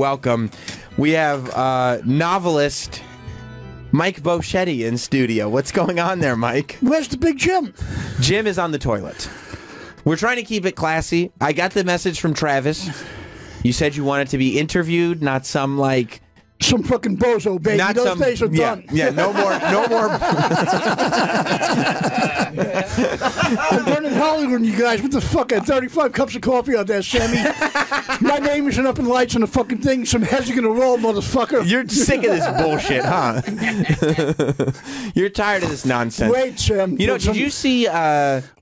Welcome. We have novelist Mike Bocchetti in studio. What's going on there, Mike? Where's the big Jim? Jim is on the toilet. We're trying to keep it classy. I got the message from Travis. You said you wanted to be interviewed, not some like... Some fucking bozo, baby. Not Those some, days are done. Yeah, no more. I'm burning Hollywood, you guys. What the fuck? I had 35 cups of coffee out there, Sammy. My name isn't up in lights on the fucking thing. Some heads are gonna roll, motherfucker. You're sick of this bullshit, huh? You're tired of this nonsense. Wait, Sam. You know, did you see...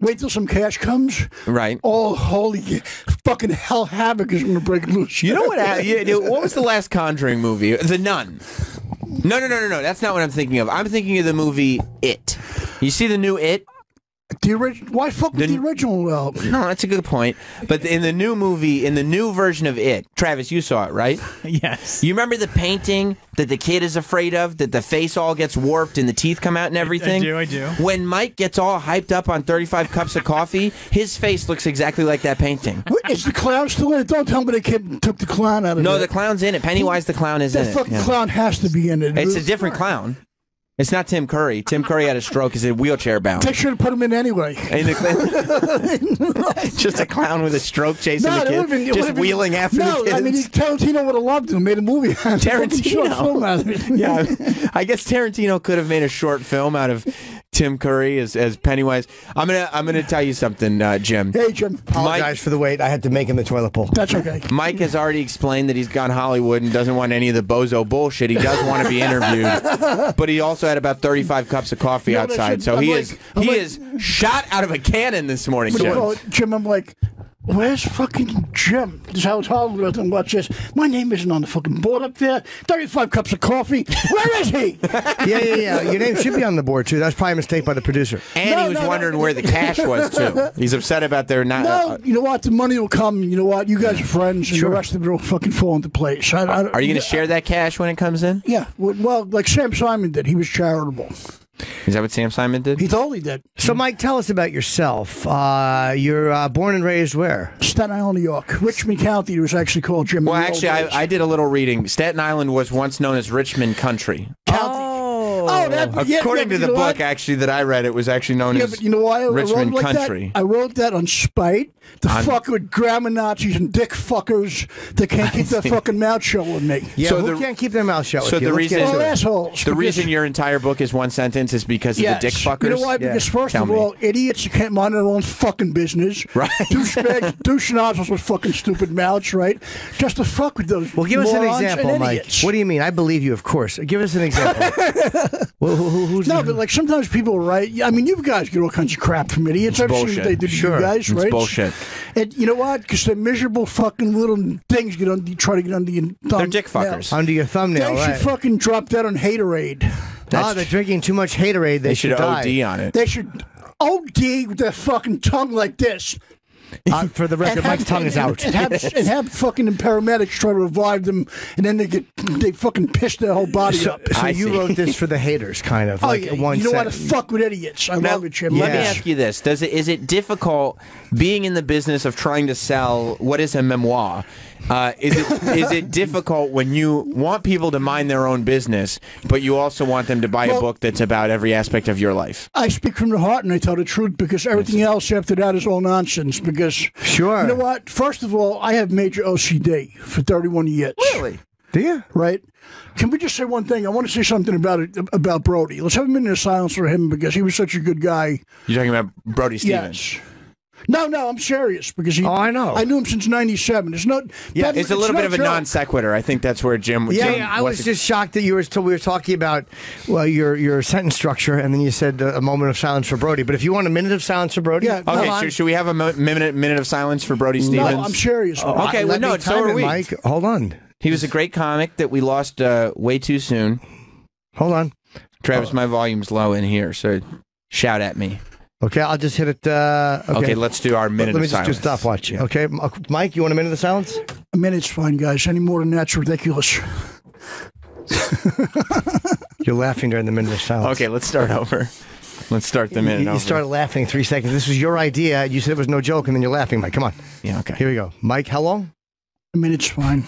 Wait till some cash comes. Right. Oh, holy fucking hell, havoc is gonna break loose. You know what? What was the last Conjuring movie? The Nun. No. That's not what I'm thinking of. I'm thinking of the movie It. You see the new It? The original? Why fuck with the original? No, that's a good point. But in the new movie, in the new version of It, Travis, you saw it, right? Yes. You remember the painting that the kid is afraid of, that the face all gets warped and the teeth come out and everything? I do. When Mike gets all hyped up on 35 cups of coffee, his face looks exactly like that painting. Is the clown still in it? Don't tell me the kid took the clown out of it. No, the clown's in it. Pennywise the clown is in it. That fucking clown has to be in it. It's a different clown. It's not Tim Curry. Tim Curry had a stroke. He's wheelchair bound. They should have put him in anyway. Just a clown with a stroke chasing the kid. Just wheeling after the kids. No, I mean, Tarantino would have loved him. Made a movie. Tarantino. Yeah, I guess Tarantino could have made a short film out of Tim Curry as Pennywise. I'm gonna tell you something, Jim. Hey, Jim. Apologize for the wait. I had to make him the toilet bowl. That's okay. Mike has already explained that he's gone Hollywood and doesn't want any of the bozo bullshit. He does want to be interviewed, but he also had about 35 cups of coffee outside, so he is shot out of a cannon this morning. Jim, I'm like, where's fucking Jim? This is how it's Hollywood. And watch this. My name isn't on the fucking board up there. 35 cups of coffee. Where is he? Yeah. Your name should be on the board, too. That's probably a mistake by the producer. And he was wondering where the cash was, too. He's upset about their not... No, you know what? The money will come. You know what? You guys are friends, and the rest of it will fucking fall into place. Are you going to share that cash when it comes in? Yeah. Well, like Sam Simon did. He was charitable. Is that what Sam Simon did? He totally did. So, Mike, tell us about yourself. You're born and raised where? Staten Island, New York. Richmond County was actually called Jim. Well, actually, I did a little reading. Staten Island was once known as Richmond Country. According to the book, actually, that I read, it was actually known as but you know why Richmond like Country. That? I wrote that on spite. The fuck with grammar Nazis and dick fuckers that can't keep their fucking mouth shut with me. Yeah, so who can't keep their mouth shut with you? The reason, assholes. The reason your entire book is one sentence is because of the dick fuckers? You know why? Because first of all, idiots can't mind their own fucking business. Right. Douche nozzles with fucking stupid mouths, right? Just to fuck with those Well, give us an example, Mike. What do you mean? I believe you, of course. Give us an example. Who's but like sometimes people write. I mean, you guys get all kinds of crap from idiots. I've seen what they do to you guys, right? It's bullshit. And you know what? Because the miserable fucking little things try to get under your thumb. They're dick fuckers. Under your thumbnail, They should fucking drop that on Haterade. They're drinking too much Haterade. They should OD on it. They should OD with their fucking tongue like this. For the record, Mike's tongue is out. And have fucking paramedics try to revive them, and then they fucking piss their whole body up. So you wrote this for the haters, kind of. You know how to fuck with idiots. I love it, Jim. Let me ask you this: is it difficult being in the business of trying to sell what is a memoir? Is it difficult when you want people to mind their own business, but you also want them to buy a book that's about every aspect of your life? I speak from the heart and I tell the truth, because everything else after that is all nonsense. Because you know what? First of all, I have major OCD for 31 years. Really? Do you? Right? Can we just say one thing? I want to say something about Brody. Let's have a minute of silence for him, because he was such a good guy. You're talking about Brody Stevens? Yes. No, I'm serious, because I know. I knew him since '97. It's not. It's a little bit of a non sequitur. I think that's where Jim. I was just shocked that we were talking about your sentence structure, and then you said a moment of silence for Brody. But if you want a minute of silence for Brody, okay. Should we have a minute of silence for Brody Stevens? No, I'm serious. Okay, well, no, so are we. Mike, hold on. He was a great comic that we lost way too soon. Hold on, Travis. My volume's low in here, so shout at me. Okay, I'll just hit it. Okay, let's do our minute of silence. Let me just do stopwatch. Okay, Mike, you want a minute of silence? A minute's fine, guys. Any more than that's ridiculous. You're laughing during the minute of silence. Okay, let's start over. Let's start the minute over. You started laughing 3 seconds. This was your idea. You said it was no joke, and then you're laughing, Mike. Come on. Yeah, okay. Here we go. Mike, how long? A minute's fine.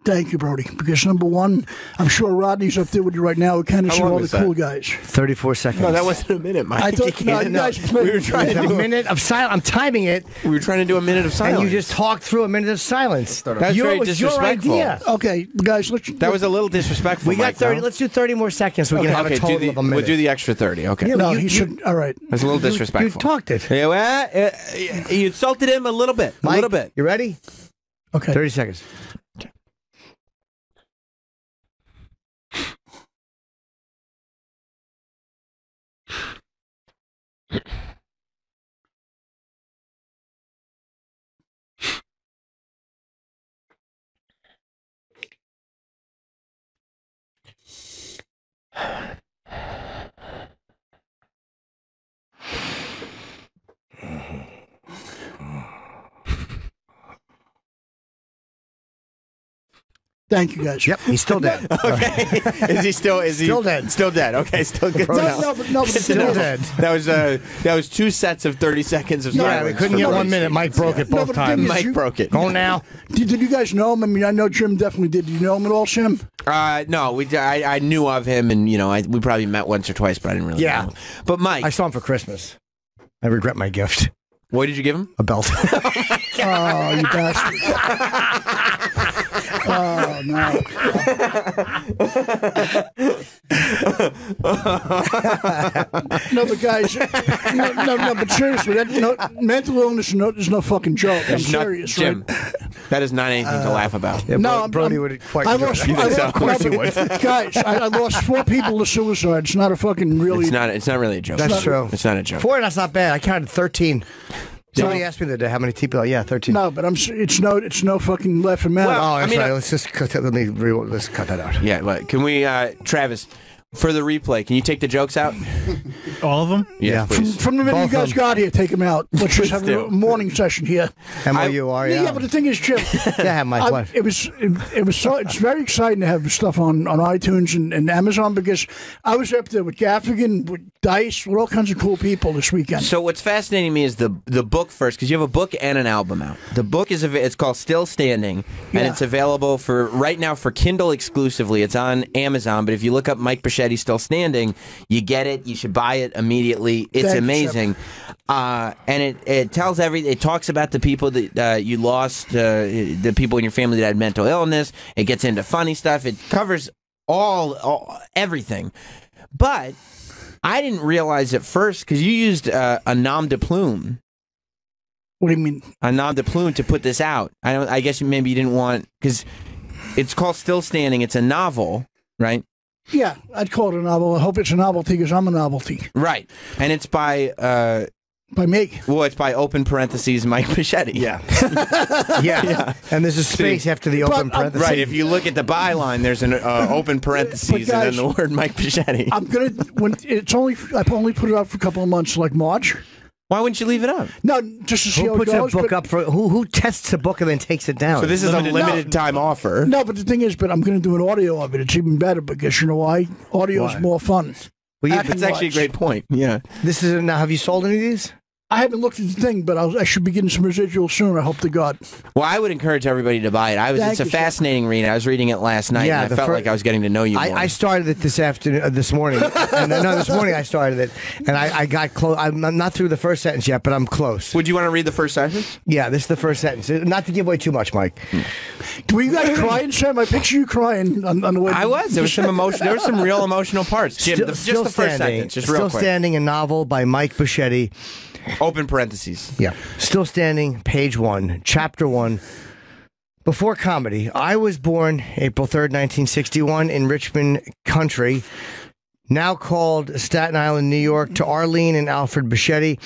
Thank you, Brody. Because number one, I'm sure Rodney's up there with you right now. We kind of How see long all the was that? cool guys. 34 seconds. No, that wasn't a minute, Mike. I thought You can't- we were trying to a do minute of silence. I'm timing it, We were trying to do a minute of silence. and you just talked through a minute of silence. That was very It was your disrespectful. idea. Okay, guys, let's. That was a little disrespectful. We got Mike, 30. no? Let's do 30 more seconds. So we can have Okay, a total of a minute. we'll do the extra 30. Okay. Yeah, No, you- he you- should. All right. That's a little disrespectful. You talked it. Yeah, well, you insulted him a little bit. Mike, a little bit. You ready? Okay. 30 seconds. Thank you, guys. Yep, he's still dead. Okay. Is he still? Is he Still dead. Still dead. Okay, still good. to No, know. no, but no, but Good to still know. dead. That was 2 sets of 30 seconds of No, silence. Yeah, we couldn't for get Brody. 1 minute. Mike broke it No, both but the thing times. is, Mike you- broke it. Go now. Did you guys know him? I mean, I know Jim definitely did. Did you know him at all, Jim? No, I knew of him, and we probably met once or twice, but I didn't really. Yeah. know him. But Mike, I saw him for Christmas. I regret my gift. what did you give him? A belt. Oh, you bastard. Oh, no. No, but guys, no, but seriously, mental illness is no fucking joke. I'm It's not- serious, Jim. right? That is not anything to laugh about. Yeah, No, Brody I'm- would quite I enjoy lost, that. Of course he would. Guys, I lost 4 people to suicide. It's not a fucking really. It's not really a joke. That's true. It's not a joke. 4, that's not bad. I counted 13. Somebody asked me the other day how many people. Yeah, 13. No, but it's no fucking left and matter. Well, Oh, I that's mean, right. Let's just cut that. Let's cut that out. Yeah, but can we, Travis, for the replay, can you take the jokes out? All of them? Yeah. please. From the minute Both you of guys them. got here, take them out. Let's just have do. a morning session here. MOUR, Yeah, but the thing is, Jim, Yeah, Mike, what? it's very exciting to have stuff on iTunes and Amazon because I was up there with Gaffigan, with Dice, with all kinds of cool people this weekend. So what's fascinating to me is the book first, because you have a book and an album out. The book it's called Still Standing, and Yeah. it's available for right now for Kindle exclusively. It's on Amazon, but if you look up Mike Bocchetti Still Standing, you get it. You should buy it immediately. It's Thank you, amazing, and it tells it talks about the people that you lost, the people in your family that had mental illness. It gets into funny stuff. It covers everything, but I didn't realize at first because you used a nom de plume. What do you mean? A nom de plume to put this out. I guess maybe you didn't want because it's called Still Standing. It's a novel, right? Yeah, I'd call it a novel. I hope it's a novelty because I'm a novelty. Right, and it's by By me. well, it's by open parentheses Mike Bocchetti. Yeah. yeah. And there's a space after the open parentheses. Right. If you look at the byline, there's an open parentheses But and guys, then the word Mike Bocchetti. I'm gonna I've only put it up for a couple of months, like March. Why wouldn't you leave it up? No, just to see Who how it puts a goes. book but- up for who tests a book and then takes it down? So this is a limited time offer. No, but the thing is, I'm going to do an audio of it. It's even better because you know why? Audio is Why? more fun. Well, yeah, Acting That's actually a wise. great point. Yeah. this is now. Have you sold any of these? I haven't looked at the thing, but I should be getting some residuals soon. I hope to God. Well, I would encourage everybody to buy it. Thank It's a you, sir. fascinating read. I was reading it last night, Yeah, and the I felt like I was getting to know you more. I started it this morning. And no, this morning I started it, and I got close. I'm not through the first sentence yet, but I'm close. Would you want to read the first sentence? Yeah, this is the first sentence. Not to give away too much, Mike. Were you guys crying, Sam? I picture you crying on the way. I was. There was some emotion. There were some real emotional parts. Jim, just the first sentence, just real Still quick. Standing, a novel by Mike Bocchetti. Open parentheses. Yeah. Still Standing, page 1, chapter 1. Before comedy, I was born April 3rd, 1961, in Richmond Country, now called Staten Island, New York, to Arlene and Alfred Bochetti.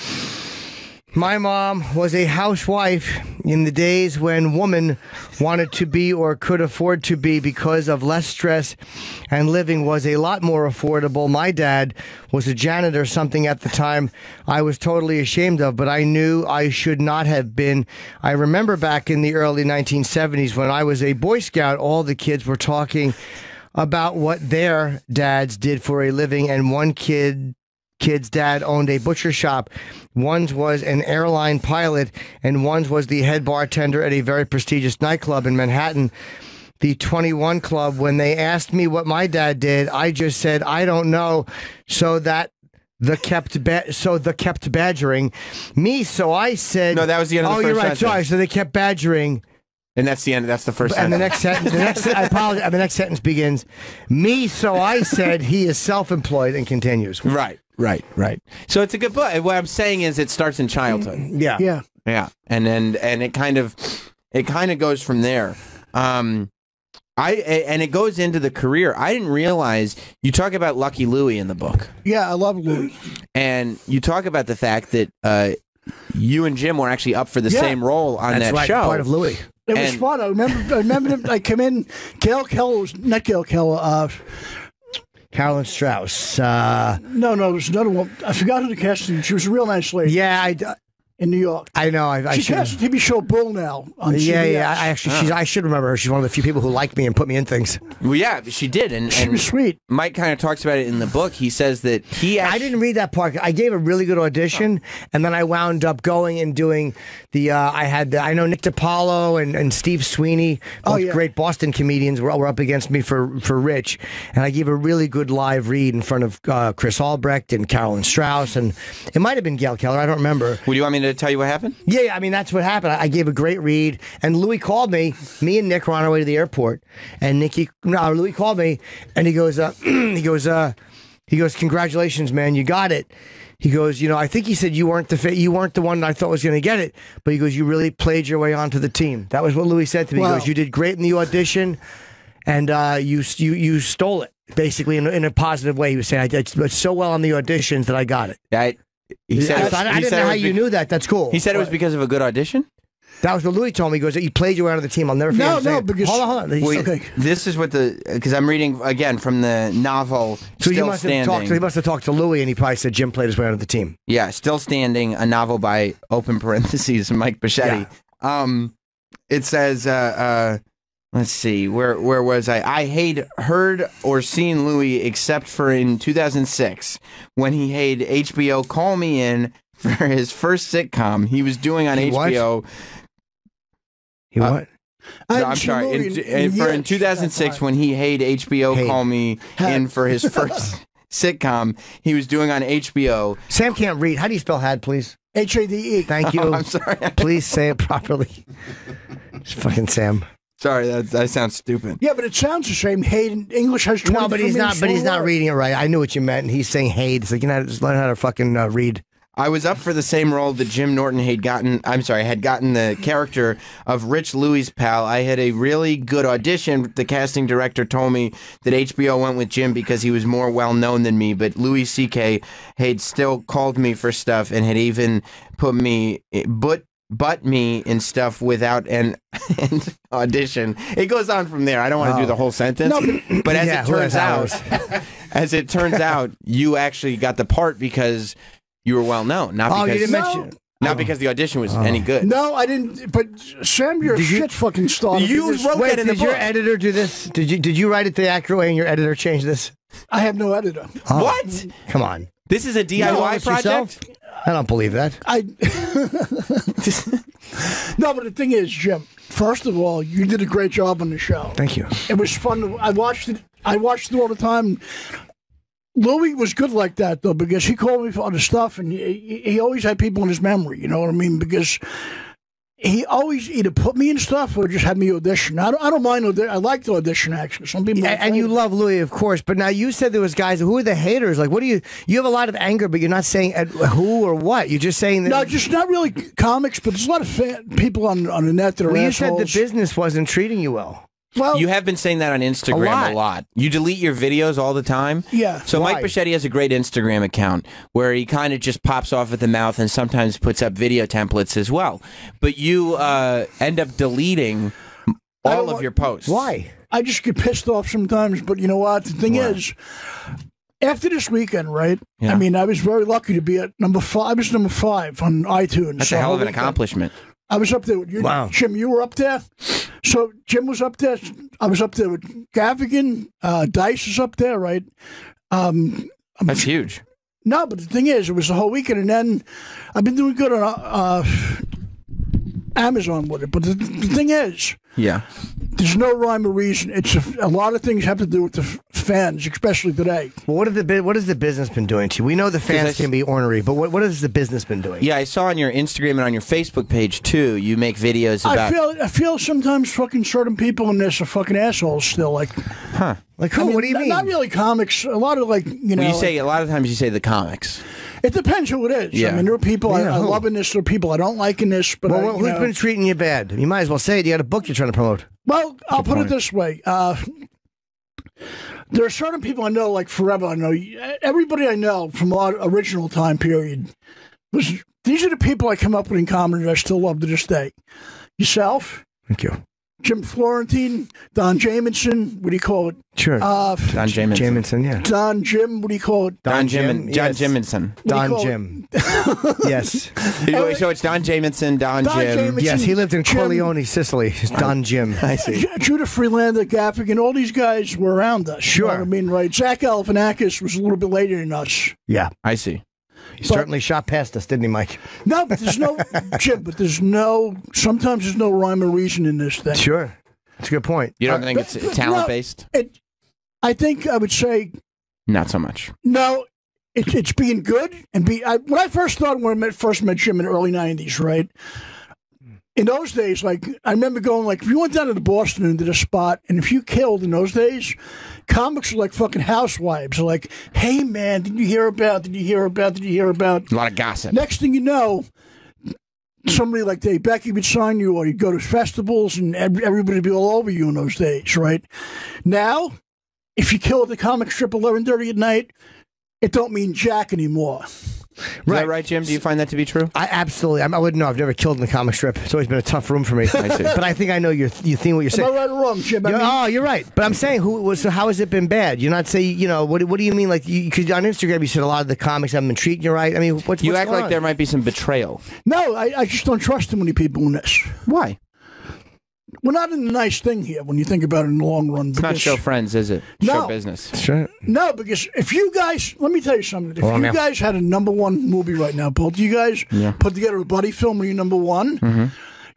My mom was a housewife in the days when woman wanted to be or could afford to be because of less stress and living was a lot more affordable. My dad was a janitor, something at the time I was totally ashamed of, but I knew I should not have been. I remember back in the early 1970s when I was a Boy Scout, all the kids were talking about what their dads did for a living, and one kid's dad owned a butcher shop. One's was an airline pilot, and one's was the head bartender at a very prestigious nightclub in Manhattan. the 21 Club. When they asked me what my dad did, I just said, I don't know. So the kept badgering me. So I said, No, that was the end of the first you're right. sentence. Sorry. So they kept badgering. And that's the end. That's the first And sentence. the next I apologize. And the next sentence begins, me. So I said he is self-employed, and continues. Right. So it's a good book. What I'm saying is it starts in childhood. Yeah. Yeah. And it kind of goes from there. And it goes into the career. I didn't realize you talk about Lucky Louie in the book. Yeah, I love Louie. And you talk about the fact that you and Jim were actually up for the same role on That's that right, show. part of Louie. It was fun. I remember him. I came in. Gail Keller was not Gail Keller. Carolyn Strauss. No, it was another one. I forgot who the casting. She was a real nice lady. Yeah, in New York. I know. She cast the TV show Bull now on CBS. Yeah. I should remember her. She's one of the few people who liked me and put me in things. Well, yeah, she did, and she was sweet. Mike kind of talks about it in the book. He says that I didn't read that part. I gave a really good audition, and then I wound up going and doing the. I know Nick DiPaolo and Steve Sweeney, both great Boston comedians, were up against me for Rich, and I gave a really good live read in front of Chris Albrecht and Carolyn Strauss, and it might have been Gail Keller. I don't remember. Would you want me to tell you what happened? Yeah, I mean, that's what happened. I gave a great read, and Louis called me. Me and Nick were on our way to the airport, and Louis called me, and he goes, congratulations, man, you got it. He goes, I think he said you weren't the one that I thought was going to get it, but he goes, you really played your way onto the team. That was what Louis said to me. Wow. He goes, you did great in the audition, and you stole it, basically, in a positive way. He was saying, I did so well on the auditions that I got it. He said, I didn't know how you knew that. That's cool. He said it was because of a good audition? That was what Louis told me. He goes, you played your way out of the team. I'll never forget. No, because... Hold on. Okay. This is what because I'm reading, again, from the novel So Still Standing. He must have talked to Louis, and he probably said Jim played his way out of the team. Yeah, Still Standing, a novel by, open parentheses, Mike Bocchetti. Yeah. It says, let's see, where was I? I had heard or seen Louis except for in 2006, when he had HBO call me in for his first sitcom he was doing on HBO. He what? I'm sorry. In 2006, when he had HBO call me in for his first sitcom he was doing on HBO. Sam can't read. How do you spell had, please? H-A-D-E. Thank you. Oh, I'm sorry. Please say it properly. It's fucking Sam. Sorry, that sounds stupid. Yeah, but it sounds the same. Hayden English has 20. No, but he's not. But he's not reading it right. I knew what you meant. And he's saying Hayden. It's like just learn how to fucking read. I was up for the same role that Jim Norton had gotten. Had gotten the character of Rich Louie's pal. I had a really good audition. The casting director told me that HBO went with Jim because he was more well known than me. But Louis C.K. had still called me for stuff and had even put me but me in stuff without an audition. It goes on from there. I don't want to do the whole sentence. No, but as it turns out, you actually got the part because you were well known, not because you didn't mention. Not because the audition was any good. No, I didn't. But Sam, you're a shit fucking star. You wrote that in the book. Did your editor do this? Did you write it the accurate way and your editor changed this? I have no editor. Oh. What? Come on. This is a DIY project? Yourself? I don't believe that. No, but the thing is, Jim, first of all, you did a great job on the show. Thank you. It was fun. I watched it all the time. Louis was good like that, though, because he called me for other stuff, and he always had people in his memory, you know what I mean? Because he always either put me in stuff or just had me audition. I don't mind audition. I like the audition, actually. Some people and you love Louis, of course, but now you said there was guys, who are the haters? Like, what do you have a lot of anger, but you're not saying who or what? You're just saying that... No, just not really comics, but there's a lot of people on the net that are assholes. You said the business wasn't treating you well. Well, you have been saying that on Instagram a lot. You delete your videos all the time. Yeah. So Why? Mike Bocchetti has a great Instagram account where he kind of just pops off at the mouth and sometimes puts up video templates as well. But you end up deleting all of your posts. Why? I just get pissed off sometimes. But you know what? The thing is, after this weekend, right? Yeah. I mean, I was very lucky to be at number 5. I was number 5 on iTunes. That's a hell of an accomplishment. I was up there with you. Wow. Jim, you were up there. So Jim was up there. I was up there with Gavigan. Dice was up there, right? That's huge. No, but the thing is, it was the whole weekend. And then I've been doing good on Amazon with it. But the thing is, Yeah. there's no rhyme or reason. It's a lot of things have to do with the fans, especially today. Well, what has the business been doing to you? We know the fans can be ornery, but what has the business been doing? Yeah, I saw on your Instagram and on your Facebook page too. You make videos about. I feel sometimes fucking certain people in this are fucking assholes still. Like, Like who? I mean, what do you mean? Not really comics. A lot of Well, you say a lot of times you say the comics. It depends who it is. Yeah. I mean, there are people I who? love in this. There are people I don't like in this. But Who's been treating you bad? You might as well say it. You got a book you're trying to promote. Well, I'll put it this way. There are certain people I know, like forever. I know everybody I know from our original time period. These are the people I come up with in comedy that I still love to this day. Yourself, Thank you. Jim Florentine, Don Jamenson. What do you call it? Sure. Don Jamenson. Jamenson, yeah. Don Jim. What do you call it? Don Jim, John yes. Jamenson. Don call Jim. Yes. So it's Don Jamenson, Don Jim. Jamenson, Yes, he lived in Jim, Corleone, Sicily. It's Don Jim. I see. Judah Freelander, Gaffigan, all these guys were around us. Sure. You know what I mean, right? Zach Galifianakis was a little bit later than us. Yeah. I see. He certainly shot past us, didn't he, Mike? No, but there's no, Jim, but sometimes there's no rhyme or reason in this thing. Sure. That's a good point. You don't think it's but talent based? I think I would say, Not so much. no, it's being good. And when I first started, when I first met Jim in the early 90s, right? In those days, like, I remember going, like, if you went down to Boston and did a spot, and if you killed in those days, comics were like fucking housewives. They're like, hey, man, did you hear about? A lot of gossip. Next thing you know, somebody like Dave Becky would sign you, or you'd go to festivals, and everybody would be all over you in those days, right? Now, if you kill at the comic strip 11:30 at night, it don't mean jack anymore. Is that right, Jim? Do you find that to be true? I absolutely. I wouldn't know. I've never killed in the comic strip. It's always been a tough room for me. I see. But I think I know you think what you're saying. Am I right or wrong, Jim? You're right. But I'm saying, so how has it been bad? You're not saying, what do you mean? Like, because on Instagram you said a lot of the comics haven't been treating you right. I mean, what's You act going like on? there might be some betrayal. No, I just don't trust too many people in this. Why? We're not in a nice thing here when you think about it in the long run. It's not show friends, is it? No. Show business. Sure. No, because if you guys, let me tell you something. If you guys had a #1 movie right now, both of you guys put together a buddy film where you're #1,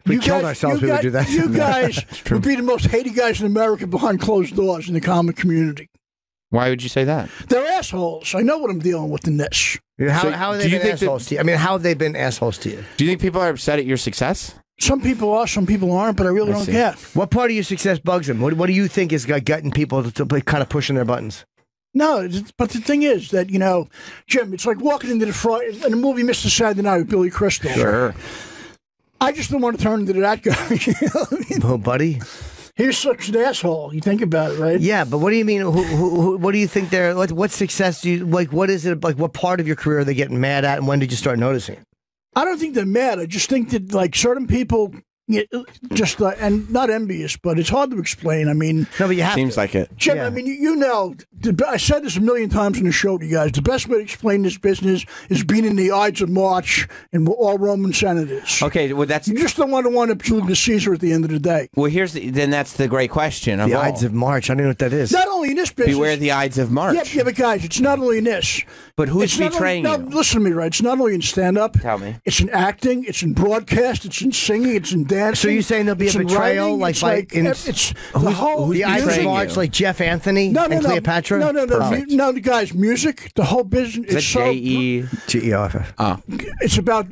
We killed ourselves, we would do that. You guys would be the most hated guys in America behind closed doors in the comic community. Why would you say that? They're assholes. I know what I'm dealing with in this. How have they been assholes to you? I mean, how have they been assholes to you? Do you think people are upset at your success? Some people are, some people aren't, but I really don't care. What part of your success bugs them? What do you think is getting people to kind of pushing their buttons? No, but the thing is that, Jim, it's like walking into in the movie Mr. Saturday Night with Billy Crystal. Sure. I just don't want to turn into that guy. You know what I mean? Oh, buddy. He's such an asshole. You think about it, right? Yeah, but what do you mean? What do you think they're like? What success do you like? What is it like? What part of your career are they getting mad at, and when did you start noticing it? I don't think they're mad. I just think that like certain people, just and not envious, but it's hard to explain. I mean, No, but you have Seems to. like it. Jim, Yeah. I mean, you know, I said this a million times in the show to you guys. The best way to explain this business is being in the Ides of March and we're all Roman senators. Okay, well that's You just don't want to wind up Julius Caesar at the end of the day. well. Then that's the great question. Of The all. Ides of March. I don't know what that is. Not only in this business. Beware the Ides of March. Yeah, but guys, it's not only in this. But who's It's not betraying only, you? No, listen to me, right? It's not only in stand-up. Tell me. It's in acting. It's in broadcast. It's in singing. It's in dancing. So you're saying there'll be it's a in betrayal, writing, like it's by like in- it's the whole The Ides of betraying March, you? like Jeff Anthony no, and Cleopatra. No, Perfect. no, guys. Music, the whole business. Is that It's so. J.E.? G-E-O-F-F. Oh, It's about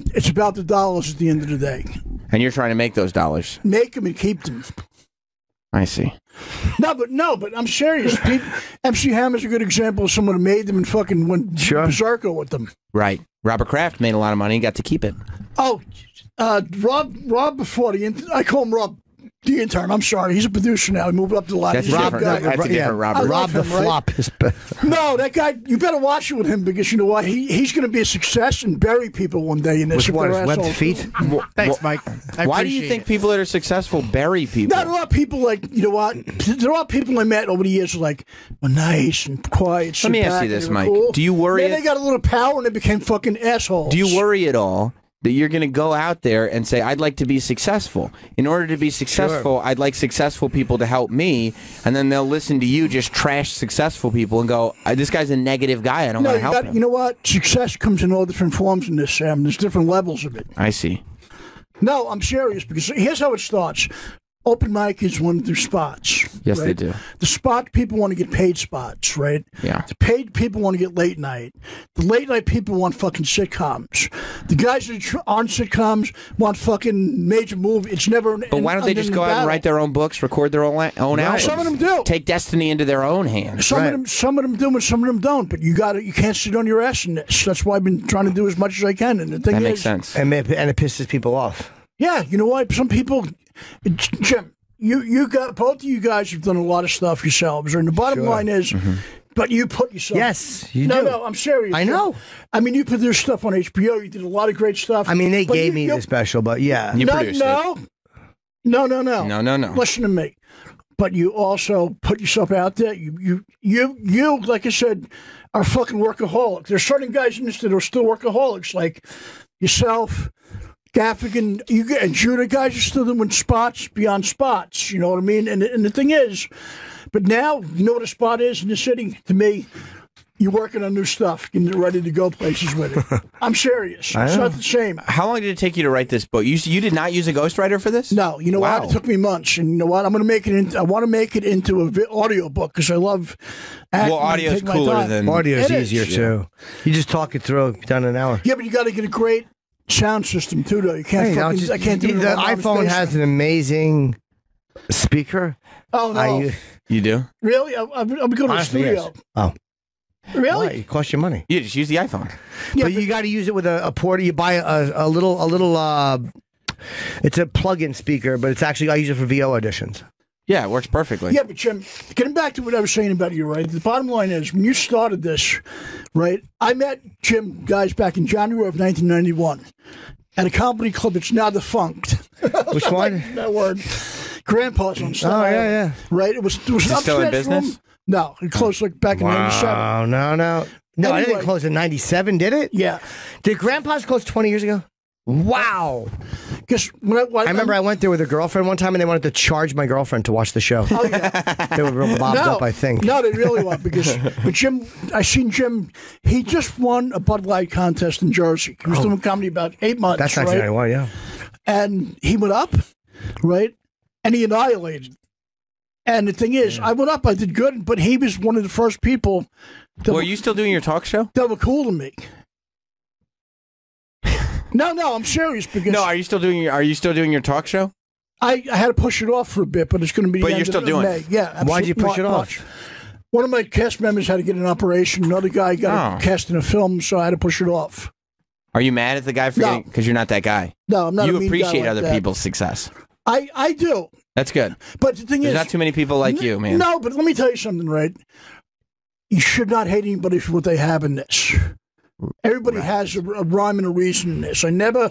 the dollars at the end of the day. and you're trying to make those dollars. Make them and keep them. I see. No, but I'm serious. MC Hammer's a good example of someone who made them and fucking went berserker with them. Right. Robert Kraft made a lot of money. Got to keep it. Oh, Rob before I call him Rob the intern. I'm sorry, he's a producer now. He moved up to the line. That's He's a different. good guy. That's a different Robert. I love Rob the him, right? Flop. Is No, that guy. You better watch it with him because you know what? He's going to be a success and bury people one day in this. with what? if they're His webbed assholes. feet? Thanks, Mike. Why do you think people that are successful bury people? Not a lot of people like you know what? There are a lot of people I met over the years who like were nice and quiet. Let me ask you this, Mike. Do you worry? Then they got a little power and they became fucking assholes. Do you worry at all that you're going to go out there and say, I'd like to be successful? In order to be successful, I'd like successful people to help me. And then they'll listen to you just trash successful people and go, this guy's a negative guy. I don't want to help him. You know what? Success comes in all different forms in this, Sam. There's different levels of it. I see. No, I'm serious because here's how it starts. Open mic is one of their spots. Yes, right? they do. The spot people want to get paid spots, right? Yeah. The paid people want to get late night. The late night people want fucking sitcoms. The guys that are on sitcoms want fucking major movie. It's never. But why don't they just go out and write their own books, record their own albums? Some of them do. Take destiny into their own hands. Some of them do, and some of them don't. But you can't sit on your ass in this. That's why I've been trying to do as much as I can. And the thing That is, makes sense. And it pisses people off. Yeah, you know what? Some people, Jim, you got both of you guys have done a lot of stuff yourselves. And the bottom line is, but you put yourself. Yes, you do. do. No, I'm serious. I know. I mean, you put this stuff on HBO. You did a lot of great stuff. I mean, they gave me the special, but yeah, you produced it. No. Listen to me. But you also put yourself out there. You, like I said, are fucking workaholic. There's certain guys in this that are still workaholics, like yourself, Gaffigan, and Judah. Guys are still doing spots beyond spots. You know what I mean? And the thing is, but now you know what a spot is in the city. To me, you're working on new stuff, getting ready to go places with it. I'm serious. It's not the same. How long did it take you to write this book? You did not use a ghostwriter for this? No. You know what? It took me months. And you know what? I want to make it into an audio book because I love acting. Well, audio's cooler than... Audio's easier, too. You just talk it through, done in an hour. Yeah, but you got to get a great sound system, too, though. You can't I can't do it. The iPhone has an amazing speaker. Oh, no. You do? Really? I'm going to the studio. Yes. Oh. Really? Why? It costs you money. You just use the iPhone. Yeah, but you got to use it with a port. You buy a little. It's a plug-in speaker, but it's actually I use it for VO auditions. Yeah, it works perfectly. Yeah, but Jim, getting back to what I was saying about you, right? The bottom line is, when you started this, right? I met Jim, guys, back in January of 1991 at a comedy club that's now defunct. Which one? That word. Grandpa's on Staten Island. Yeah. Right? It was an still in business? Room. No, it closed like back in 97. Oh, no. No, anyway, it didn't close in 97, did it? Yeah. Did Grandpa's close 20 years ago? Wow. Because I remember I went there with a girlfriend one time and they wanted to charge my girlfriend to watch the show. Oh, yeah. They were real bobbed up, I think. No, they really were. But Jim, I seen Jim, he just won a Bud Light contest in Jersey. He was doing comedy about 8 months. That's 1991, yeah. And he went up, right? And he annihilated. And the thing is, I went up, I did good, but he was one of the first people. Were you still doing your talk show? That were cool to me. No, I'm serious because. No, are you still doing your talk show? I had to push it off for a bit, but it's going to be. But you're still doing it. Yeah. Absolutely. Why'd you push it off? One of my cast members had to get an operation. Another guy got cast in a film, so I had to push it off. Are you mad at the guy for getting? Because you're not that guy. No, I'm not. You a mean appreciate guy like other that. people's success. I do. That's good. But the thing There's is, not too many people like you, man. No, but let me tell you something, right? You should not hate anybody for what they have in this. Everybody has a rhyme and a reason in this. I never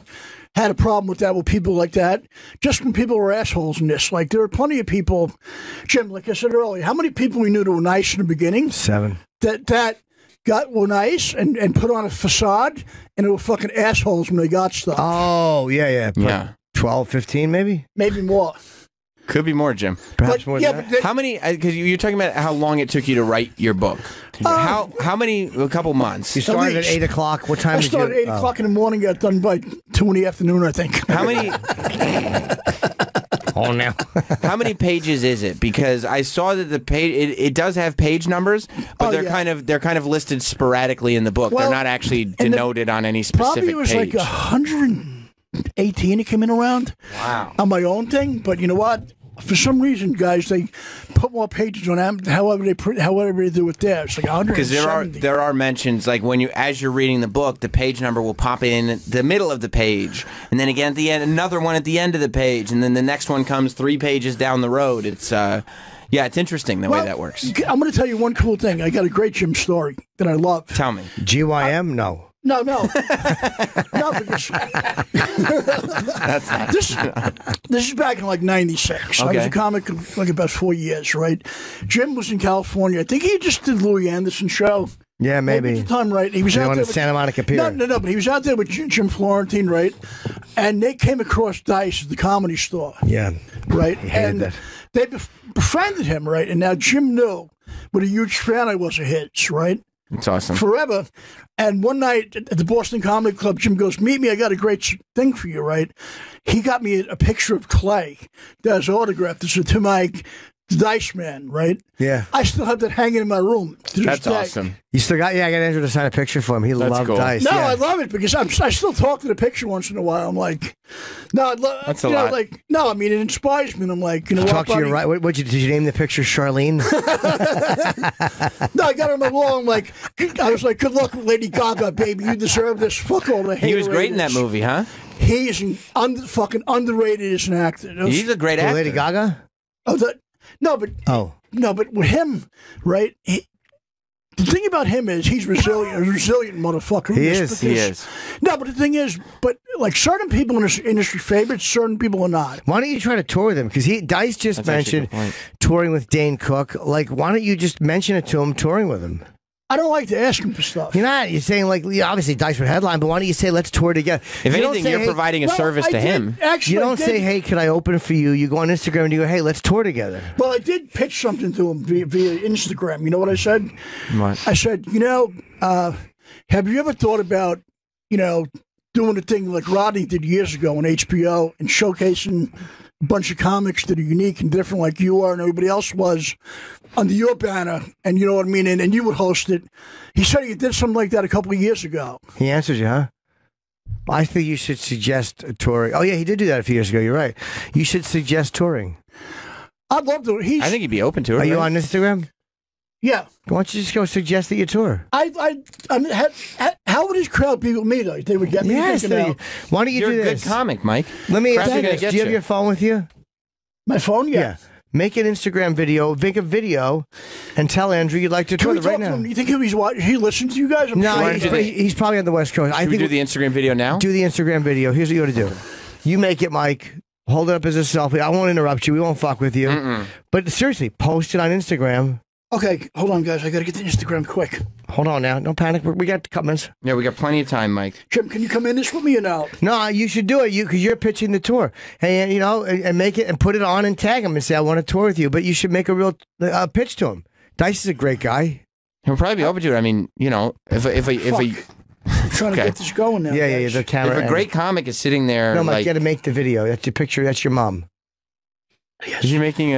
had a problem with that with people like that. Just when people were assholes in this. Like, there are plenty of people, Jim, like I said earlier, how many people we knew that were nice in the beginning? 7. That were nice and put on a facade, and they were fucking assholes when they got stuff. Oh, yeah. 12, 15 maybe? Maybe more. Could be more, Jim. Perhaps more than that. How many, because you're talking about how long it took you to write your book. How many, a couple months? You started at 8 o'clock. What time I started at 8 o'clock in the morning, got done by 2 in the afternoon, I think. How many... Oh, no. How many pages is it? Because I saw that the page it does have page numbers, but they're kind of listed sporadically in the book. Well, they're not actually denoted on any specific probably it was page. like 118 it came in around. Wow. On my own thing, but you know what? For some reason, guys, they put more pages on them. However they do it there, it's like 170. Because there are mentions like when as you're reading the book, the page number will pop in the middle of the page, and then again at the end, another one at the end of the page, and then the next one comes 3 pages down the road. It's it's interesting the way that works. I'm going to tell you one cool thing. I got a great Jim story that I love. Tell me. GYM? No. No. No, because this is back in like 96. Okay. I was a comic like about 4 years, right? Jim was in California. I think he just did Louis Anderson's show. Yeah, maybe. At the time, right? He was out there with Santa Monica Pier. No, but he was out there with Jim Florentine, right? And they came across Dice at the Comedy Store. Yeah. Right? He hated that. They befriended him, right? And now Jim knew what a huge fan I was of his, right? It's awesome. Forever. And one night at the Boston Comedy Club, Jim goes, meet me. I got a great thing for you, right? He got me a picture of Clay that's autographed. It's to Mike, the Dice Man, right? Yeah. I still have that hanging in my room. To this That's day. awesome. You still got? Yeah, I got Andrew to sign a picture for him. He That's loved cool. Dice. No, yeah. I love it because I still talk to the picture once in a while. I'm like, no, That's a lot. Like, no, I mean, it inspires me. And I'm like, you know, Talk to your right. Did you name the picture Charlene? No, I got him along. Like, I was like, good luck, Lady Gaga, baby. You deserve this. Fuck all the hate. He was great in that movie, huh? He is fucking underrated as an actor. He's a great actor. Lady Gaga? No, but with him, right? The thing about him is he's resilient, a resilient motherfucker. He is. No, but the thing is, like certain people in this industry favorites, certain people are not. Why don't you try to tour with him? Because Dice just That's actually a mentioned good point. touring with Dane Cook. Like, why don't you just mention it to him, touring with him? I don't like to ask him for stuff. You're saying, like, obviously Dice would headline, but why don't you say, let's tour together? If You don't anything, say, you're hey, providing a service I to did. him. Actually, You I don't did. say, hey, could I open for you? You go on Instagram and you go, hey, let's tour together. Well, I did pitch something to him via Instagram. You know what I said? What? I said, have you ever thought about, doing a thing like Rodney did years ago on HBO and showcasing a bunch of comics that are unique and different like you are and everybody else was under your banner, and you know what I mean, and you would host it. He said he did something like that a couple of years ago. He answered you, huh? I think you should suggest touring. Oh, yeah, he did do that a few years ago. You're right. You should suggest touring. I'd love to. I think he'd be open to it. Are you right? on Instagram? Yeah. Why don't you just go suggest that you tour? I mean, how would his crowd be with me, though? They would get me thinking out. Why don't you You're do a this? good comic, Mike. Let me Crowds ask are you gonna this. get Do you have you. your phone with you? My phone? Yeah. Make an Instagram video, make a video, and tell Andrew you'd like to Can tour we right talk to now. him? You think he listens to you guys? I'm No, sure. he's probably on the West Coast. I Should we think do the Instagram video now? do the Instagram video. Here's what you got to do. You make it, Mike. Hold it up as a selfie. I won't interrupt you. We won't fuck with you. But seriously, post it on Instagram. Okay, hold on, guys. I got to get to Instagram quick. Hold on now. Don't panic. We got a couple minutes. Yeah, we got plenty of time, Mike. Jim, can you come in this with me or no? No, you should do it. Because you're pitching the tour. Hey, and make it and put it on and tag him and say, I want to tour with you. But you should make a real pitch to him. Dice is a great guy. He'll probably be open to it. I mean, if I'm trying to Okay. get this going now. Yeah, guys. the camera. a great comic is sitting there, No, Mike, like, you got to make the video. That's your picture. That's your mom. is he making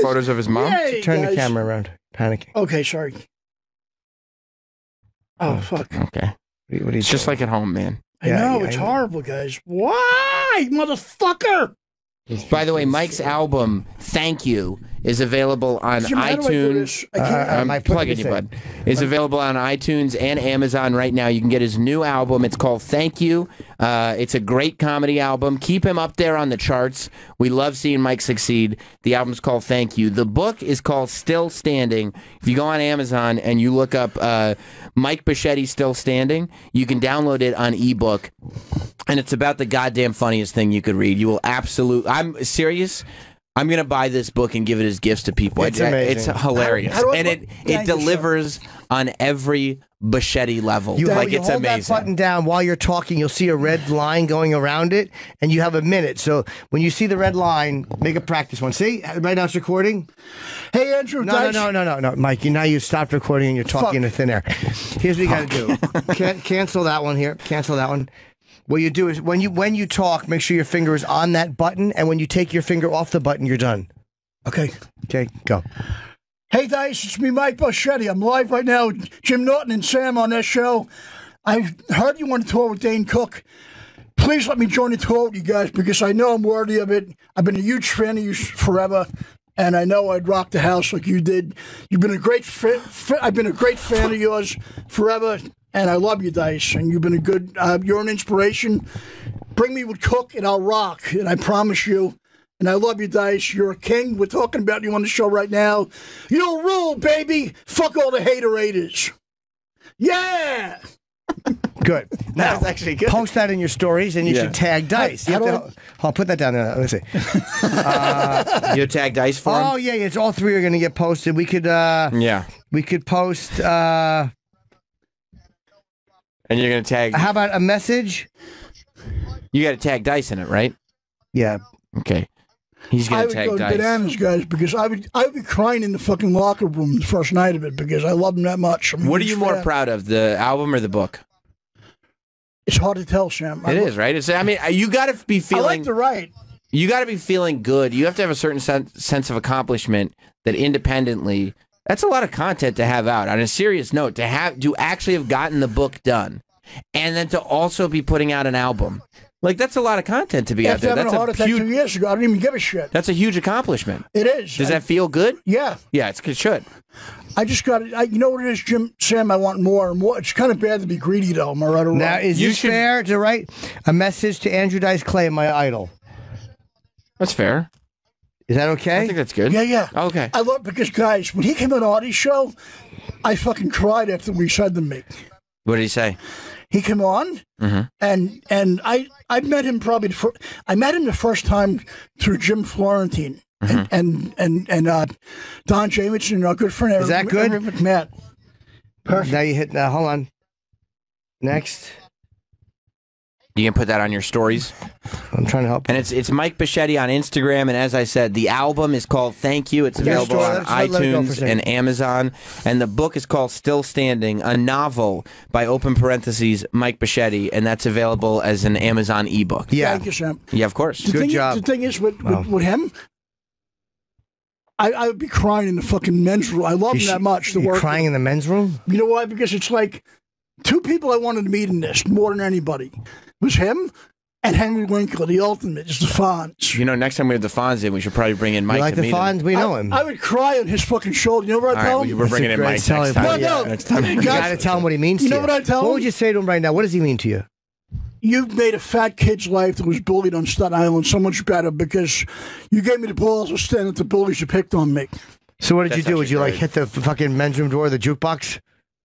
photos of his mom? Yay, Turn the guys. camera around. Panicking. Okay, sorry. Oh, fuck. Okay, What are you it's just doing? like at home, man. I know, it's horrible, guys. Why, motherfucker? By the way, Mike's album "Thank You" is available on Jim, how do I do iTunes. this? I can't. Mike, put Plug in this you, in. bud. It's available on iTunes and Amazon right now. You can get his new album. It's called Thank You. It's a great comedy album. Keep him up there on the charts. We love seeing Mike succeed. The album's called Thank You. The book is called Still Standing. If you go on Amazon and you look up Mike Bocchetti Still Standing, you can download it on ebook. And it's about the goddamn funniest thing you could read. You will absolutely... I'm serious. I'm going to buy this book and give it as gifts to people. It's amazing. It's hilarious. How do I and put- it Thank you, delivers on every Bochetti level. You Like, you it's hold amazing. that button down while you're talking. You'll see a red line going around it, and you have a minute. So when you see the red line, make a practice one. See, right now it's recording. Hey, Andrew. No, Mike. Now you stopped recording and you're talking Fuck. into thin air. Here's what you got to do. Cancel that one here. Cancel that one. What you do is when you talk, make sure your finger is on that button, and when you take your finger off the button, you're done. Okay. Okay, go. Hey, Dice, it's me, Mike Bocchetti. I'm live right now with Jim Norton and Sam on that show. I heard you want to tour with Dane Cook. Please let me join the tour with you guys because I know I'm worthy of it. I've been a huge fan of you forever, and I know I'd rock the house like you did. You've been a great I've been a great fan of yours forever, and I love you, Dice. And you've been a good. You're an inspiration. Bring me with Cook, and I'll rock. And I promise you. And I love you, Dice. You're a king. We're talking about you on the show right now. You'll rule, baby. Fuck all the haterators. Yeah. Good. Now, was actually good. Post that in your stories, and you should tag Dice. How do I'll put that down there. Let's see. You tag Dice for him? Oh yeah, it's all three are going to get posted. We could Yeah. we could post. And you're going to tag... How about a message? You got to tag Dice in it, right? Yeah. Okay. He's I going would to take go dice. bananas, guys, because I would be crying in the fucking locker room the first night of it because I love him that much. What are you more proud of, the album or the book? It's hard to tell, Sam. It is, right? I mean, you got to be feeling. I like to write. You got to be feeling good. You have to have a certain sense of accomplishment that independently. That's a lot of content to have out. On a serious note, to actually have gotten the book done, and then to also be putting out an album. Like, that's a lot of content to be out there. That's a heart attack 2 years ago. I didn't even give a shit. That's a huge accomplishment. It is. Does that feel good? Yeah. Yeah, it should. I just got it. You know what it is, Sam? I want more and more. It's kind of bad to be greedy, though. Am I right or wrong? Now, is this fair to write a message to Andrew Dice Clay, my idol? That's fair. Is that okay? I think that's good. Yeah, yeah. Okay. I love because, guys, when he came on Audie's show, I fucking cried after we said to me. What did he say? He came on, and I met him probably I met him the first time through Jim Florentine and Don Jamenson, our good friend. Is that good? Matt. Perfect. Now you hit. Hold on. Next. You can put that on your stories. I'm trying to help. And it's Mike Bocchetti on Instagram. And as I said, the album is called Thank You. It's available on iTunes and Amazon. And the book is called Still Standing, a novel by open parentheses Mike Bocchetti. And that's available as an Amazon ebook. Yeah. Thank you, Sam. Yeah, of course. Good job. The thing is, with him, I would be crying in the fucking men's room. I love him that much. You're crying in the men's room? You know why? Because it's like two people I wanted to meet in this more than anybody. It was him and Henry Winkler, the ultimate. It's the Fonz. You know, next time we have the Fonz in, we should probably bring in Mike. You like to the meet Fonz? him. We know him. I would cry on his fucking shoulder. You know what I tell him? We're bringing in Mike next time. Next time. You got to tell him what he means to you. You know what I tell him? What would you say to him right now? What does he mean to you? You've made a fat kid's life that was bullied on Staten Island so much better because you gave me the balls to stand at the bullies you picked on me. So what did you do? Would you like hit the fucking men's room door of the jukebox?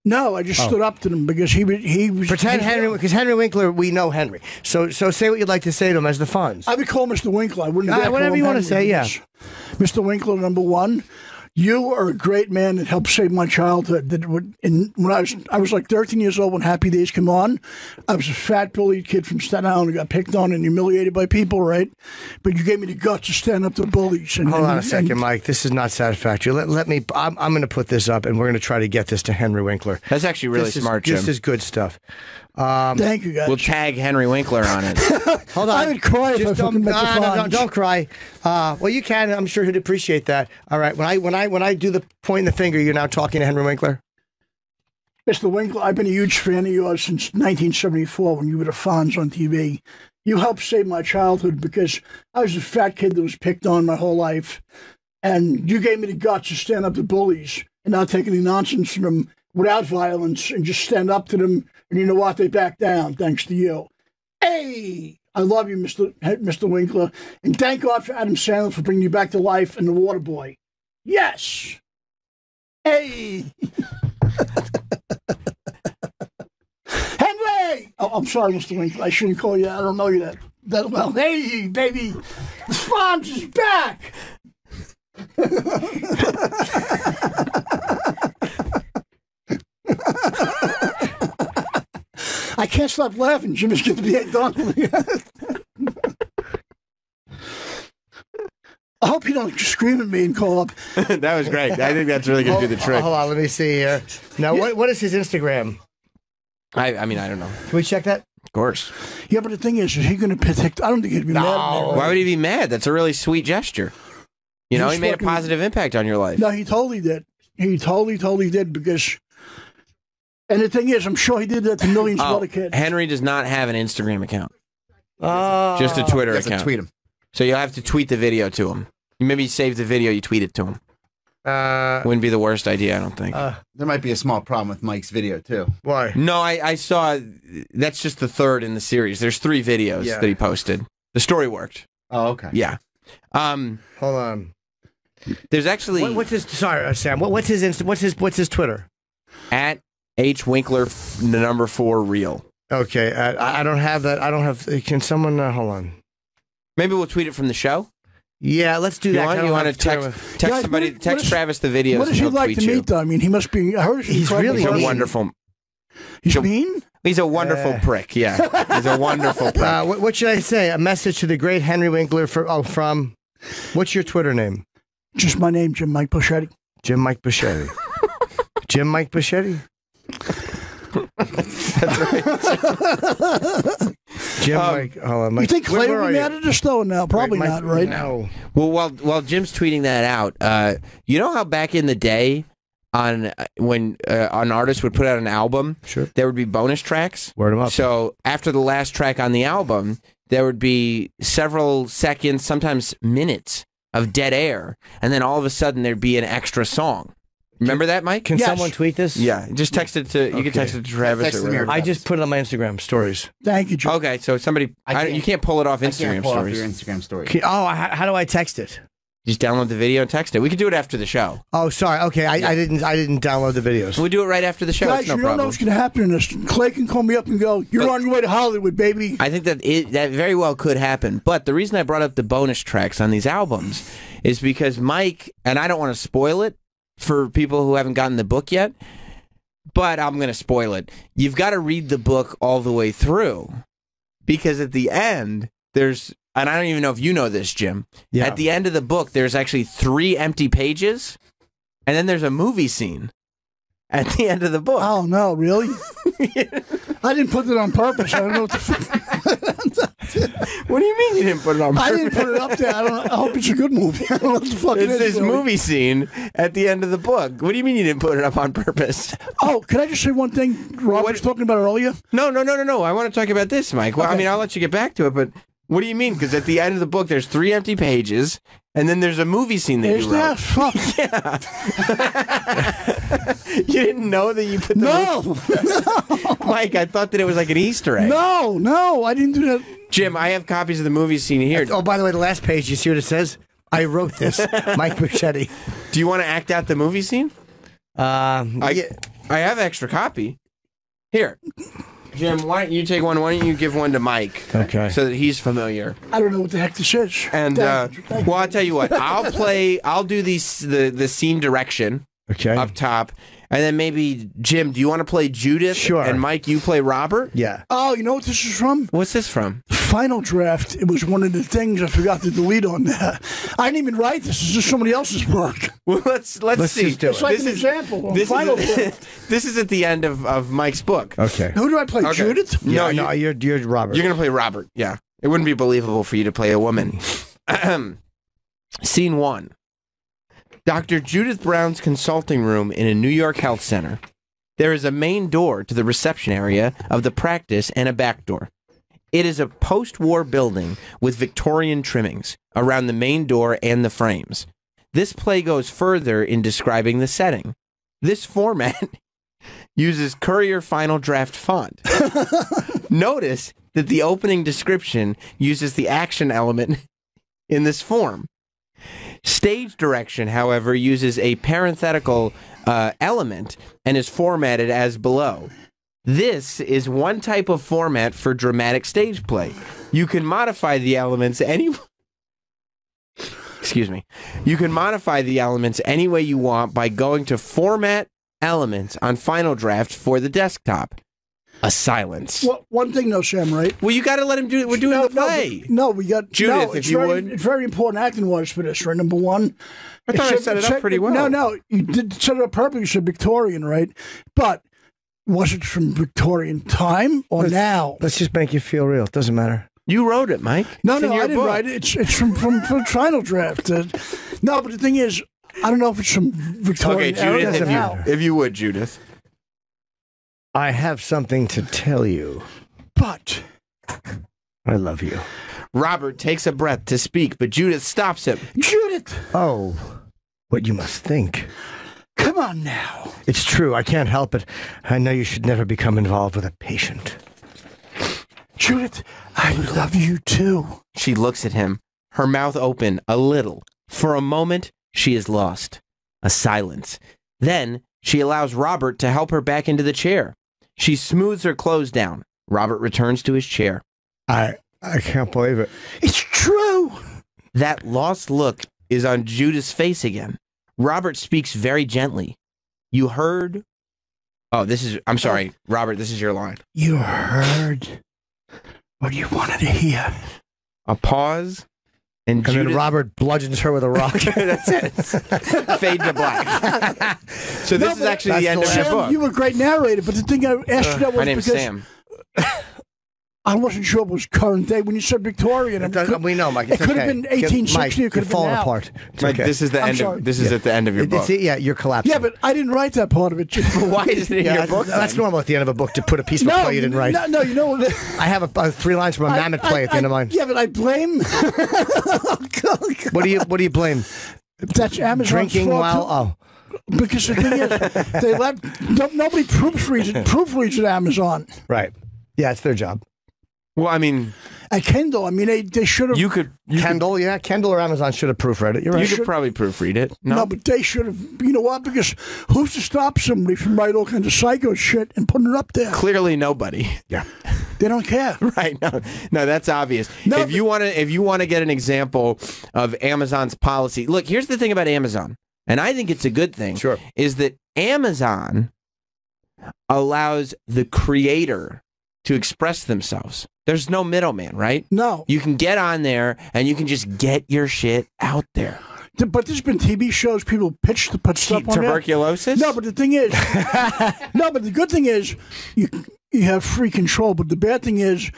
No, I just stood up to them because he was... Pretend Henry, because Henry Winkler, we know Henry. So say what you'd like to say to him as the Fonz. I would call Mr. Winkler. I wouldn't whatever you want to say, yeah. Mr. Winkler, number one, you are a great man that helped save my childhood. When I was like 13 years old when Happy Days came on, I was a fat, bullied kid from Staten Island who got picked on and humiliated by people, right? But you gave me the guts to stand up to bullies. Hold on a second, Mike. This is not satisfactory. Let me. I'm going to put this up, and we're going to try to get this to Henry Winkler. That's actually really smart, Jim. This is good stuff. Thank you, guys. We'll tag Henry Winkler on it. Hold on. I would cry if I fucking met the Fonz. Don't cry. Well, you can. I'm sure he'd appreciate that. All right. When I do the pointing the finger, you're now talking to Henry Winkler. Mr. Winkler, I've been a huge fan of yours since 1974 when you were the Fonz on TV. You helped save my childhood because I was a fat kid that was picked on my whole life. And you gave me the guts to stand up to bullies and not take any nonsense from them without violence and just stand up to them. And you know what? They back down thanks to you. Hey! I love you, Mr. Winkler. And thank God for Adam Sandler for bringing you back to life and The Waterboy. Yes! Hey! Henry! Oh, I'm sorry, Mr. Winkler. I shouldn't call you. I don't know you that well. Hey, baby! The Fonz is back! I can't stop laughing. Jim is going to be done. I hope you don't scream at me and call up. That was great. I think that's really going to do the trick. Hold on, let me see here. Now, what is his Instagram? I mean, I don't know. Can we check that? Of course. Yeah, but the thing is he going to pick? I don't think he'd be mad at me. Right? Why would he be mad? That's a really sweet gesture. You know, he made a positive impact on your life. No, he totally did. He totally did because... And the thing is, I'm sure he did that to millions of other kids. Henry does not have an Instagram account. Just a Twitter account. Tweet him. So you'll have to tweet the video to him. You maybe save the video, you tweet it to him. Wouldn't be the worst idea, I don't think. There might be a small problem with Mike's video, too. Why? No, I saw... That's just the third in the series. There's 3 videos that he posted. The story worked. Oh, okay. Yeah. Hold on. There's actually... What's his... Sorry, Sam. What's his Twitter? At H Winkler #4 real. Okay, I don't have that. I don't have. Can someone hold on? Maybe we'll tweet it from the show. Yeah, let's do that. You want to text Guys, somebody? Text Travis the videos. What does he like to meet, though? I mean, he must be. I heard he's really a wonderful. He's mean. He's a wonderful prick. Yeah, he's a wonderful prick. What should I say? A message to the great Henry Winkler from What's your Twitter name? Just my name, Jim Mike Bochetti. Jim Mike Bochetti. Jim Mike Bochetti? That's right. Jim Mike. Hold on, Mike. You think Clay where would are be you? out of the stove now? Probably Mike, not, right? No. Well, while Jim's tweeting that out, you know how back in the day, when an artist would put out an album, Sure. there would be bonus tracks. Word 'em up. So after the last track on the album, there would be several seconds, sometimes minutes of dead air, and then all of a sudden there'd be an extra song. Remember that, Mike? Can Yes. someone tweet this? Yeah, just text it to. You can text it to Travis Text or me or whatever. I just put it on my Instagram stories. Thank you, Jim. Okay, so somebody, you can't pull it off I Instagram can't pull off stories. your Instagram story. How do I text it? Just download the video and text it. We can do it after the show. Oh, sorry. Okay, I didn't download the videos. We do it right after the show. Guys, It's no you don't know problem. what's going to happen in this. Clay can call me up and go, "You're on your way to Hollywood, baby." I think that that very well could happen. But the reason I brought up the bonus tracks on these albums is because Mike, and I don't want to spoil it for people who haven't gotten the book yet, but I'm going to spoil it. You've got to read the book all the way through, because at the end, there's, and I don't even know if you know this, Jim. Yeah. At the end of the book, there's actually 3 empty pages, and then there's a movie scene at the end of the book. Oh no, really? I didn't put it on purpose. I don't know what the fuck. What do you mean you didn't put it on I purpose? didn't put it up there. I hope it's a good movie. I don't know what the fuck it It's is. this really. movie scene at the end of the book. What do you mean you didn't put it up on purpose? Oh, can I just say one thing Rob was talking about earlier? No. I want to talk about this, Mike. Well, I Okay. mean, I'll let you get back to it, but what do you mean? Because at the end of the book, there's 3 empty pages, and then there's a movie scene that Is you wrote. that? Fuck. You didn't know that you put the No. Mike, I thought that it was like an Easter egg. No, I didn't do that. Jim, I have copies of the movie scene here. Oh, by the way, the last page, you see what it says? I wrote this. Mike Bochetti. Do you want to act out the movie scene? Yeah. I have extra copy. Here. Jim, why don't you take one? Why don't you give one to Mike? Okay. So that he's familiar. I don't know what the heck this is. And Thank you. well, I'll tell you what. I'll do the scene direction Okay. up top, and then maybe Jim, do you want to play Judith? Sure. And Mike, you play Robert. Yeah. Oh, you know what this is from? What's this from? Final Draft. It was one of the things I forgot to delete on there. I didn't even write this. This is somebody else's work. Well, let's see. just do It's like This an is- example. On This Final is, Draft. this is at the end of Mike's book. Okay. Who do I play? Okay. Judith? No, No, you're Robert. You're going to play Robert. Yeah. It wouldn't be believable for you to play a woman. Scene 1. Dr. Judith Brown's consulting room in a New York health center. There is a main door to the reception area of the practice and a back door. It is a post-war building with Victorian trimmings around the main door and the frames. This play goes further in describing the setting. This format uses Courier Final Draft font. Notice that the opening description uses the action element in this form. Stage direction, however, uses a parenthetical element and is formatted as below. This is one type of format for dramatic stage play. You can modify the elements any You can modify the elements any way you want by going to Format Elements on Final Draft for the desktop. A silence. Well, one thing, though, Sam, right? Well, you got to let him do it. We're doing the play. No, we got Judith, no, if it's you very, would. It's very important acting-wise for this, right? Number one. I thought I set it up pretty well. No, you did set it up perfectly. You said Victorian, right? But was it from Victorian time or now? Let's just make you feel real. It doesn't matter. You wrote it, Mike. No, It's in no, your I didn't book. write it. It's from Final Draft. No, but the thing is, I don't know if it's from Okay, Victorian era Judith, or now. if you would, Judith. I have something to tell you. But I love you. Robert takes a breath to speak, but Judith stops him. Judith, Oh, what you must think. come on now. It's true. I can't help it. I know you should never become involved with a patient. Judith, I love you too. She looks at him, her mouth open a little. For a moment, she is lost. A silence. Then she allows Robert to help her back into the chair. She smooths her clothes down. Robert returns to his chair. I can't believe it. It's true. That lost look is on Judith's face again. Robert speaks very gently. You heard? Oh, I'm sorry, Robert, this is your line. You heard what you wanted to hear. A pause, And then Judas- Robert bludgeons her with a rock. That's it. Fade to black. So this is actually the end of your Sam, book. you were a great narrator, but the thing I asked you that was My name's because Sam. I wasn't sure it was current day when you said Victorian. We know, Mike. It could have been 1860. Mike, It could you're have been falling now. apart. It's Mike, okay. this is the I'm end sorry. of. This is at the end of your book. Yeah, you're collapsing. Yeah, but I didn't write that part of it. Why is it in your book? That's then? normal at the end of a book to put a piece of a No, play you didn't write. no, you know what? I have 3 lines from a mammoth play at the end of mine. Yeah, but I blame. What do you blame? That's Amazon's Drinking fault, while because the thing is, they let nobody proofreads at Amazon. right. Yeah, it's their job. Well, I mean, At Kindle, I mean, they should have. you could Kendall or Amazon should have proofread it. You're right. you could probably proofread it. No, but they should have. You know what? Because who's to stop somebody from writing all kinds of psycho shit and putting it up there? Clearly nobody. Yeah. They don't care. Right? No, that's obvious. No, if you want to get an example of Amazon's policy, look. Here's the thing about Amazon, and I think it's a good thing. Sure. Is that Amazon allows the creator to express themselves. There's no middleman, right? No. You can get on there and you can just get your shit out there. But there's been TV shows people pitch to put stuff on there. Tuberculosis? No, but the thing is, no, but the good thing is you have free control. But the bad thing is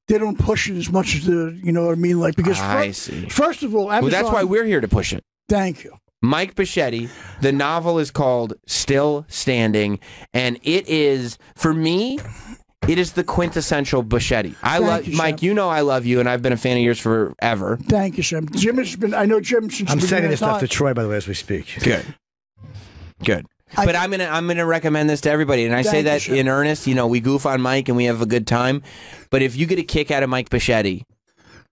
they don't push it as much as the, you know what I mean? Like, because I see. First of all, Amazon, Well, that's why we're here to push it. Thank you. Mike Bocchetti. The novel is called Still Standing, and it is, for me, it is the quintessential Bochetti. I love you, Mike. Sam. You know I love you, and I've been a fan of yours forever. Thank you, Sam. Jim has been. I know Jim since. I'm the sending beginning this of stuff to time. Troy, by the way, as we speak. Good. But I'm gonna recommend this to everybody, and I say Thank you, that Sam. in earnest. You know, we goof on Mike and we have a good time. But if you get a kick out of Mike Bocchetti,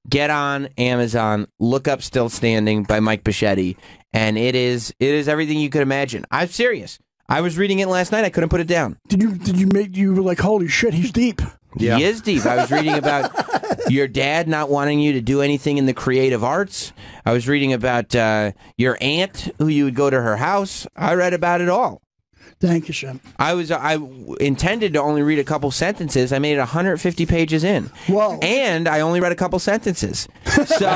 get on Amazon, look up "Still Standing" by Mike Bocchetti, and it is everything you could imagine. I'm serious. I was reading it last night. I couldn't put it down. Did you were like, holy shit, he's deep. Yeah. He is deep. I was reading about your dad not wanting you to do anything in the creative arts. I was reading about your aunt who you would go to her house. I read about it all. Thank you, Sam. I intended to only read a couple sentences. I made it 150 pages in. Whoa. And I only read a couple sentences. So,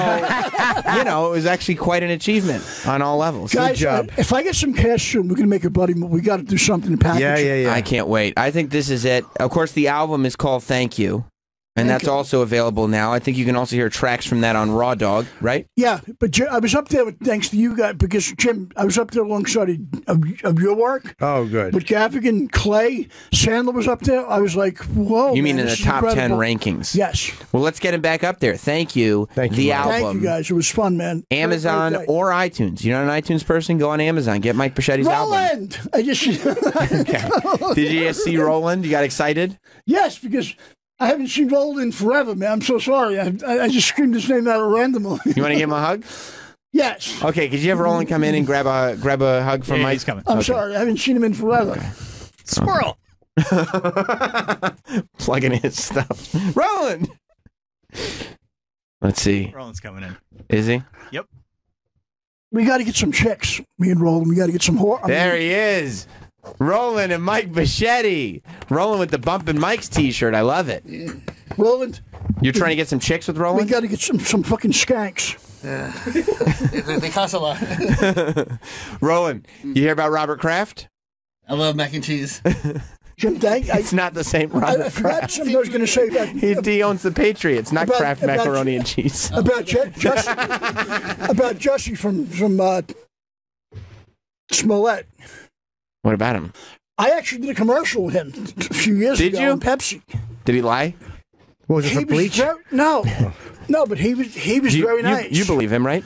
you know, it was actually quite an achievement on all levels. Guys, if I get some cash soon, we're going to make a buddy move. We got to do something to package. Yeah. I can't wait. I think this is it. Of course, the album is called Thank You. And Thank that's you. also available now. I think you can also hear tracks from that on Raw Dog, right? Yeah, but Jim, I was up there thanks to you guys because Jim, I was up there alongside of your work. Oh, good. But Gaffigan, Clay, Sandler was up there. I was like, whoa. You mean man, in the this is top 10 incredible. rankings? Yes. Well, let's get him back up there. Thank you. Thank you, the Mike. album. Thank you guys. It was fun, man. Amazon Great day. or iTunes. You're not an iTunes person? Go on Amazon. Get Mike Bochetti's album. Roland! I just Okay. Did you just see Roland? You got excited? yes, because I haven't seen Roland forever, man. I'm so sorry. I just screamed his name out randomly. You want to give him a hug? Yes. Okay, could you have Roland come in and grab a hug from Mike? He's coming. I'm sorry. I haven't seen him in forever. Squirrel. Plugging his stuff. Roland! Let's see. Roland's coming in. Is he? Yep. We got to get some chicks. Me and Roland. We got to get some whore. There he is. Roland and Mike Bocchetti. Roland with the Bumpin' Mike's t-shirt. I love it. Roland, You're trying to get some chicks with we Roland? got to get some fucking skanks. They cost a lot. Roland, you hear about Robert Kraft? I love mac and cheese. Jim, It's not the same I Robert forgot Kraft. something I was going to say He owns the Patriots, not About- Kraft about- macaroni and cheese. about Jesse from Smollett. What about him? I actually did a commercial with him a few years Did ago you? on Pepsi. Did he lie? What was it He for was bleach? no, but he was very nice. You believe him, right?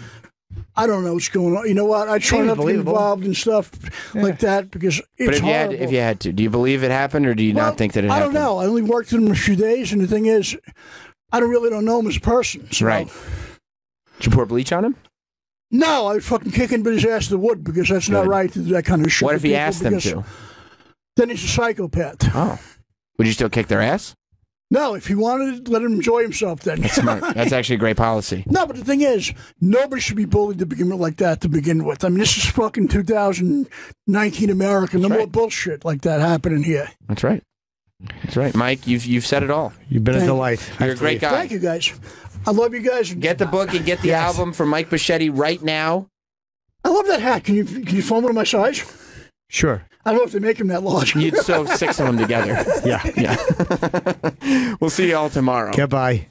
I don't know what's going on. You know what? I try Seems not to get believable. involved in stuff like that because it's But horrible. if you had to, do you believe it happened, or do you Well, not think that it I happened? don't know. I only worked with him a few days, and the thing is, I don't know him as a person. So. Right. Did you pour bleach on him? No, I would fucking kick him, but his ass to the wood because that's not Good. right to do that kind of shit. What to if he people asked them because to? Then he's a psychopath. Oh. Would you still kick their ass? No, if he wanted to let him enjoy himself, then. Smart. That's actually a great policy. No, but the thing is, nobody should be bullied to begin with like that to begin with. I mean, this is fucking 2019 America. No more right. bullshit like that happening here. That's right. That's right. Mike, you've said it all. You've been a Thank- delight. You're a great guy. Thank you, guys. I love you guys. Get the book and get the album from Mike Bocchetti right now. I love that hat. Can you phone one of my size? Sure. I don't know if they make them that large. You'd sew 6 of them together. Yeah. Yeah. We'll see you all tomorrow. Goodbye.